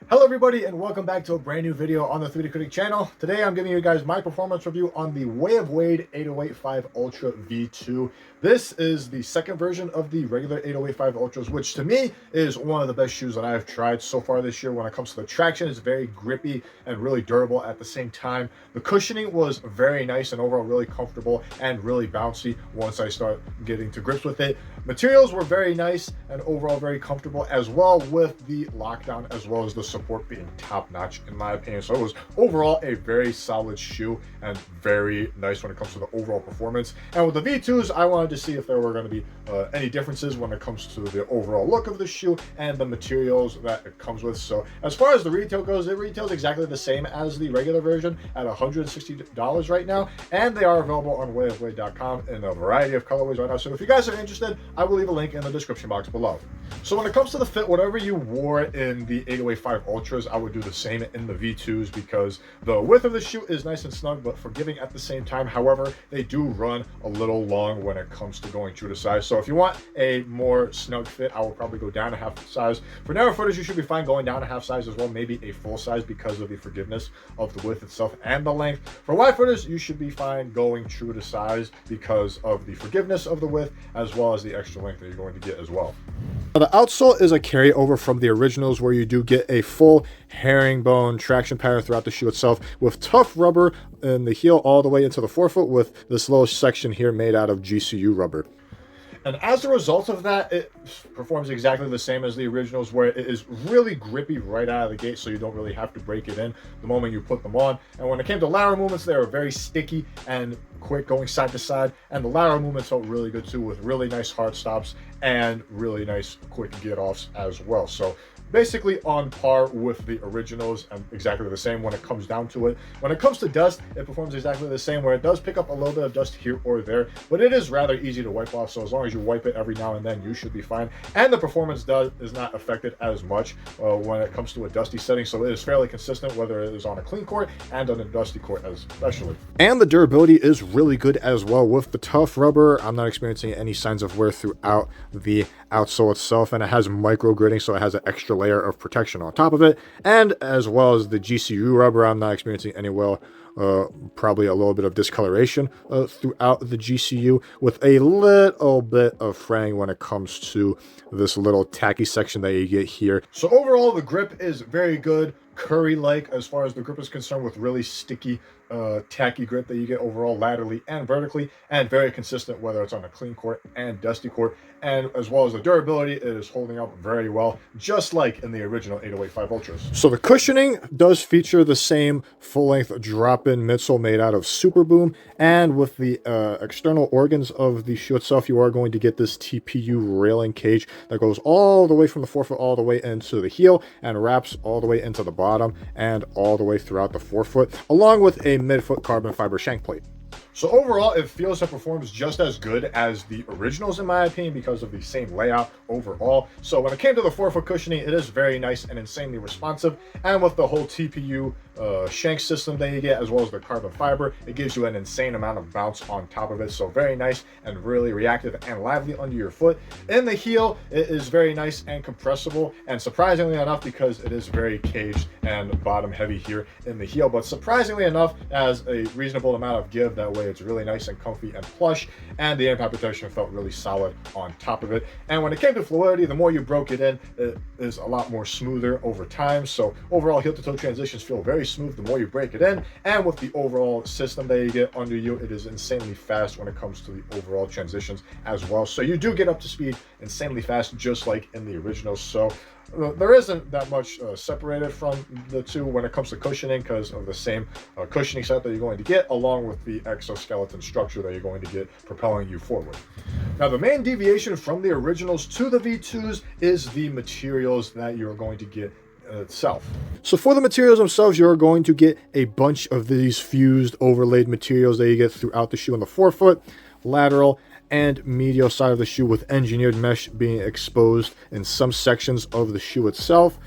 Hello everybody and welcome back to a brand new video on the 3D Critic channel. Today I'm giving you guys my performance review on the Way of Wade 8085 Ultra V2. This is the second version of the regular 8085 Ultras, which to me is one of the best shoes that I've tried so far this year. When it comes to the traction, it's very grippy and really durable at the same time. The cushioning was very nice and overall really comfortable and really bouncy once I start getting to grips with it. Materials were very nice and overall very comfortable, as well with the lockdown as well as the support being top notch in my opinion. So it was overall a very solid shoe and very nice when it comes to the overall performance. And with the V2s, I wanted to see if there were going to be any differences when it comes to the overall look of the shoe and the materials that it comes with. So as far as the retail goes, it retails exactly the same as the regular version at $160 right now, and they are available on wayofwade.com in a variety of colorways right now. So if you guys are interested, I will leave a link in the description box below. So when it comes to the fit, whatever you wore in the 8085 Ultras, I would do the same in the V2s because the width of the shoe is nice and snug but forgiving at the same time. However, they do run a little long when it comes to going true to size. So if you want a more snug fit, I will probably go down a half size. For narrow footers, you should be fine going down a half size as well, maybe a full size because of the forgiveness of the width itself and the length. For wide footers, you should be fine going true to size because of the forgiveness of the width as well as the extra length that you're going to get as well. The outsole is a carryover from the originals where you do get a full herringbone traction pattern throughout the shoe itself with tough rubber in the heel all the way into the forefoot with this little section here made out of GCU rubber. And as a result of that, it performs exactly the same as the originals, where it is really grippy right out of the gate, so you don't really have to break it in the moment you put them on. And when it came to lateral movements, they were very sticky and quick going side to side, and the lateral movements felt really good too, with really nice hard stops and really nice quick get-offs as well. So basically on par with the originals and exactly the same when it comes down to it. When it comes to dust, it performs exactly the same, where it does pick up a little bit of dust here or there, but it is rather easy to wipe off. So as long as you wipe it every now and then, you should be fine. And the performance is not affected as much when it comes to a dusty setting. So it is fairly consistent whether it is on a clean court and on a dusty court especially. And the durability is really good as well with the tough rubber. I'm not experiencing any signs of wear throughout the outsole itself, and it has micro gritting, so it has an extra layer of protection on top of it. And as well as the GCU rubber, I'm not experiencing any probably a little bit of discoloration throughout the GCU, with a little bit of fraying when it comes to this little tacky section that you get here. So overall, the grip is very good, curry-like as far as the grip is concerned, with really sticky tacky grip that you get overall laterally and vertically, and very consistent whether it's on a clean court and dusty court. And as well as the durability, it is holding up very well, just like in the original 8085 Ultras. So the cushioning does feature the same full-length drop-in midsole made out of Super Boom, and with the external organs of the shoe itself, you are going to get this TPU railing cage that goes all the way from the forefoot all the way into the heel and wraps all the way into the bottom and all the way throughout the forefoot, along with a midfoot carbon fiber shank plate. So overall, it feels and performs just as good as the originals in my opinion because of the same layout overall. So when it came to the forefoot cushioning, it is very nice and insanely responsive. And with the whole TPU shank system that you get, as well as the carbon fiber, it gives you an insane amount of bounce on top of it. So very nice and really reactive and lively under your foot. In the heel, it is very nice and compressible, and surprisingly enough, because it is very caged and bottom heavy here in the heel, but surprisingly enough, has a reasonable amount of give. That way it's really nice and comfy and plush, and the impact protection felt really solid on top of it. And when it came to fluidity, the more you broke it in, it is a lot more smoother over time. So overall, heel to toe transitions feel very smooth the more you break it in, and with the overall system that you get under you, it is insanely fast when it comes to the overall transitions as well. So you do get up to speed insanely fast, just like in the original. So there isn't that much separated from the two when it comes to cushioning, because of the same cushioning set that you're going to get, along with the exoskeleton structure that you're going to get propelling you forward. Now, the main deviation from the originals to the V2s is the materials that you're going to get itself. So for the materials themselves, you're going to get a bunch of these fused overlaid materials that you get throughout the shoe on the forefoot, lateral, and medial side of the shoe, with engineered mesh being exposed in some sections of the shoe itself,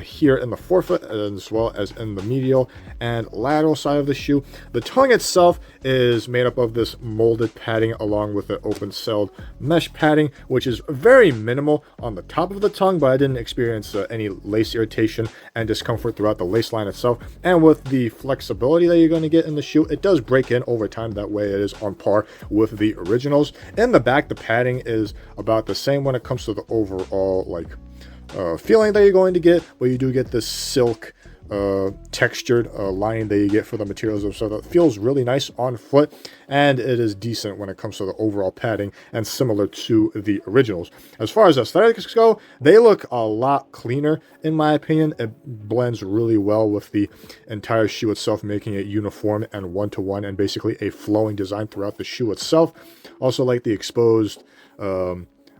here in the forefoot as well as in the medial and lateral side of the shoe. The tongue itself is made up of this molded padding along with the open-celled mesh padding, which is very minimal on the top of the tongue, but I didn't experience any lace irritation and discomfort throughout the lace line itself. And with the flexibility that you're going to get in the shoe, it does break in over time. That way it is on par with the originals. In the back, the padding is about the same when it comes to the overall feeling that you're going to get, but you do get this silk textured lining that you get for the materials of, so that feels really nice on foot, and it is decent when it comes to the overall padding and similar to the originals. As far as aesthetics go, they look a lot cleaner in my opinion. It blends really well with the entire shoe itself, making it uniform and one-to-one and basically a flowing design throughout the shoe itself. Also like the exposed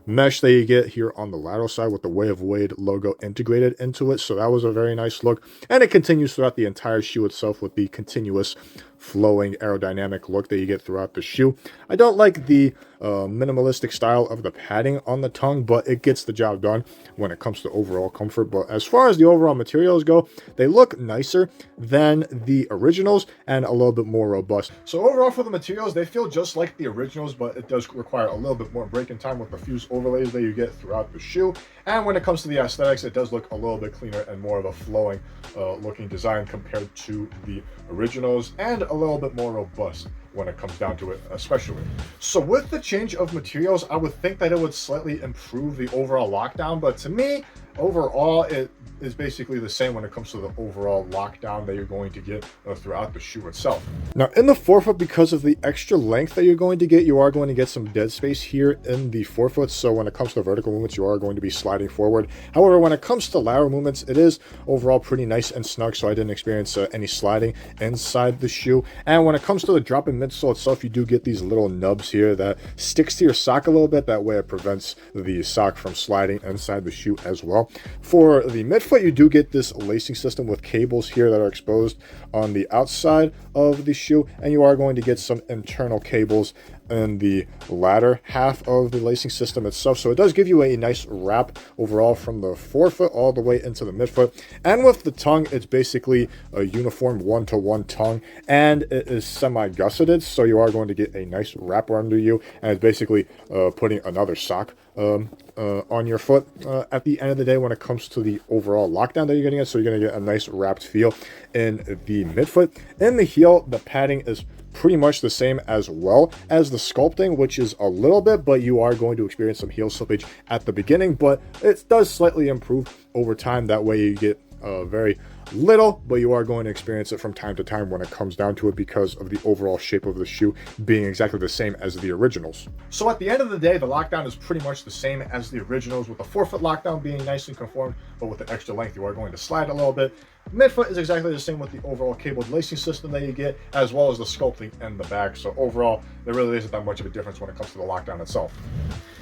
mesh that you get here on the lateral side with the Way of Wade logo integrated into it, so that was a very nice look, and it continues throughout the entire shoe itself with the continuous flowing aerodynamic look that you get throughout the shoe. I don't like the minimalistic style of the padding on the tongue, but it gets the job done when it comes to overall comfort. But as far as the overall materials go, they look nicer than the originals and a little bit more robust. So overall for the materials, they feel just like the originals, but it does require a little bit more break-in time with the fused overlays that you get throughout the shoe. And when it comes to the aesthetics, it does look a little bit cleaner and more of a flowing looking design compared to the originals, and a little bit more robust when it comes down to it, especially. So with the change of materials, I would think that it would slightly improve the overall lockdown, but to me, overall, it is basically the same when it comes to the overall lockdown that you're going to get throughout the shoe itself. Now in the forefoot, because of the extra length that you're going to get, you are going to get some dead space here in the forefoot. So when it comes to vertical movements, you are going to be sliding forward. However, when it comes to lateral movements, it is overall pretty nice and snug, so I didn't experience any sliding inside the shoe. And when it comes to the drop-in midsole itself, you do get these little nubs here that sticks to your sock a little bit. That way it prevents the sock from sliding inside the shoe as well. For the midfoot, you do get this lacing system with cables here that are exposed on the outside of the shoe, and you are going to get some internal cables in the latter half of the lacing system itself. So it does give you a nice wrap overall from the forefoot all the way into the midfoot. And with the tongue, it's basically a uniform one-to-one tongue, and it is semi-gusseted, so you are going to get a nice wrap under you, and it's basically putting another sock on your foot at the end of the day when it comes to the overall lockdown that you're getting it. So you're going to get a nice wrapped feel in the midfoot. In the heel, the padding is pretty much the same as well as the sculpting, which is a little bit, but you are going to experience some heel slippage at the beginning, but it does slightly improve over time. That way you get very little, but you are going to experience it from time to time when it comes down to it, because of the overall shape of the shoe being exactly the same as the originals. So at the end of the day, the lockdown is pretty much the same as the originals, with the forefoot lockdown being nice and conformed, but with the extra length you are going to slide a little bit. Midfoot is exactly the same with the overall cabled lacing system that you get, as well as the sculpting in the back. So overall, there really isn't that much of a difference when it comes to the lockdown itself.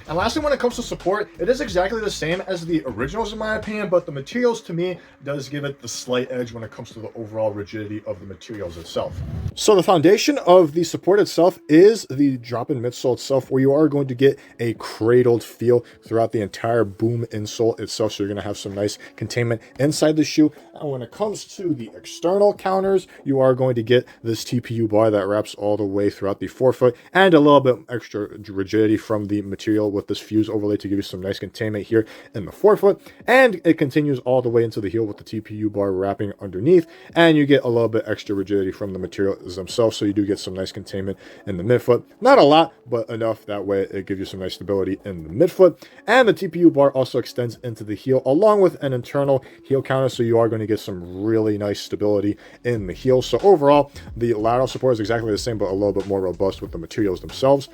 And lastly, when it comes to support, it is exactly the same as the originals in my opinion, but the materials to me does give it the slight edge when it comes to the overall rigidity of the materials itself. So the foundation of the support itself is the drop-in midsole itself, where you are going to get a cradled feel throughout the entire boom insole itself. So you're going to have some nice containment inside the shoe. And when it comes to the external counters, you are going to get this TPU bar that wraps all the way throughout the forefoot, and a little bit extra rigidity from the material with this fuse overlay to give you some nice containment here in the forefoot. And it continues all the way into the heel with the TPU bar wrapping underneath, and you get a little bit extra rigidity from the materials themselves, so you do get some nice containment in the midfoot. Not a lot, but enough, that way it gives you some nice stability in the midfoot. And the TPU bar also extends into the heel along with an internal heel counter, so you are going to get some really nice stability in the heel. So overall, the lateral support is exactly the same, but a little bit more robust with the materials themselves.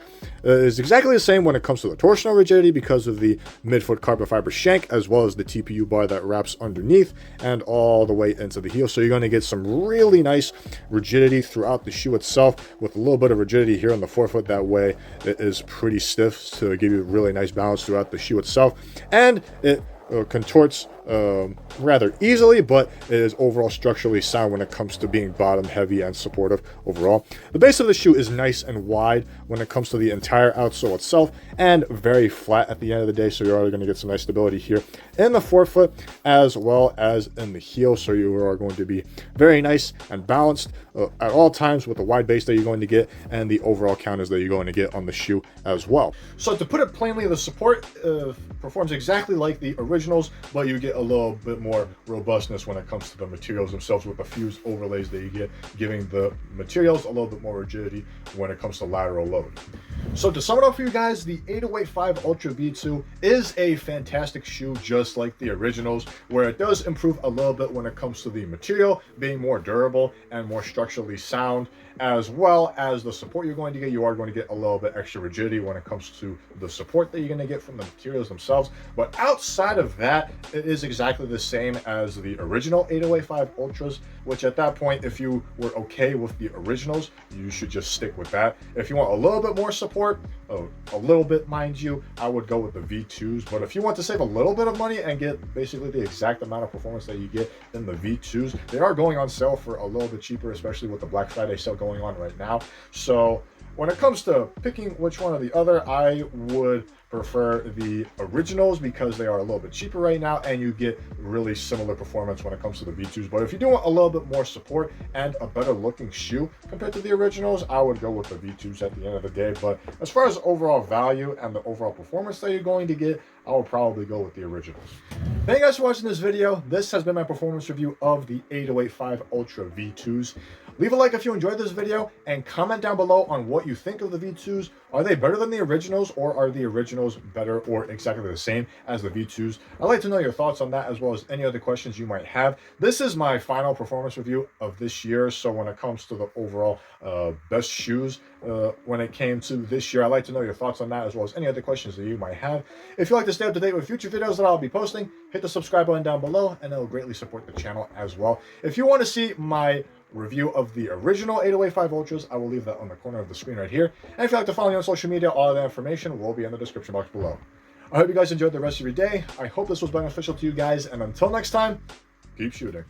It's exactly the same when it comes to the torsional rigidity, because of the midfoot carbon fiber shank, as well as the TPU bar that wraps underneath and all the way into the heel. So you're going to get some really nice rigidity throughout the shoe itself, with a little bit of rigidity here on the forefoot. That way it is pretty stiff to give you really nice balance throughout the shoe itself, and it contorts rather easily, but it is overall structurally sound when it comes to being bottom heavy and supportive overall. The base of the shoe is nice and wide when it comes to the entire outsole itself, and very flat at the end of the day, so you're already going to get some nice stability here in the forefoot as well as in the heel, so you are going to be very nice and balanced at all times with the wide base that you're going to get and the overall counters that you're going to get on the shoe as well. So to put it plainly, the support performs exactly like the originals, but you get a little bit more robustness when it comes to the materials themselves with the fused overlays that you get, giving the materials a little bit more rigidity when it comes to lateral load. So to sum it up for you guys, the 808 Ultra V2 is a fantastic shoe, just like the originals, where it does improve a little bit when it comes to the material being more durable and more structurally sound, as well as the support you're going to get. You are going to get a little bit extra rigidity when it comes to the support that you're going to get from the materials themselves. But outside of that, it is exactly the same as the original 808 Ultras, which at that point, if you were okay with the originals, you should just stick with that. If you want a little bit more support, a little bit, mind you, I would go with the V2s. But if you want to save a little bit of money and get basically the exact amount of performance that you get in the V2s, they are going on sale for a little bit cheaper, especially with the Black Friday sale going on right now. So when it comes to picking which one or the other, I would prefer the originals because they are a little bit cheaper right now and you get really similar performance when it comes to the V2s. But if you do want a little bit more support and a better looking shoe compared to the originals, I would go with the V2s at the end of the day. But as far as overall value and the overall performance that you're going to get, I would probably go with the originals. Thank you guys for watching this video. This has been my performance review of the 808 Ultra V2s. Leave a like if you enjoyed this video and comment down below on what you think of the V2s. Are they better than the originals, or are the originals better or exactly the same as the V2s? I'd like to know your thoughts on that, as well as any other questions you might have. This is my final performance review of this year, so when it comes to the overall best shoes when it came to this year, I'd like to know your thoughts on that, as well as any other questions that you might have. If you'd like to stay up to date with future videos that I'll be posting, hit the subscribe button down below, and it will greatly support the channel as well. If you want to see my review of the original 808 Ultras, I will leave that on the corner of the screen right here. And if you'd like to follow me on social media, all of that information will be in the description box below. I hope you guys enjoyed the rest of your day. I hope this was beneficial to you guys, and until next time, keep shooting.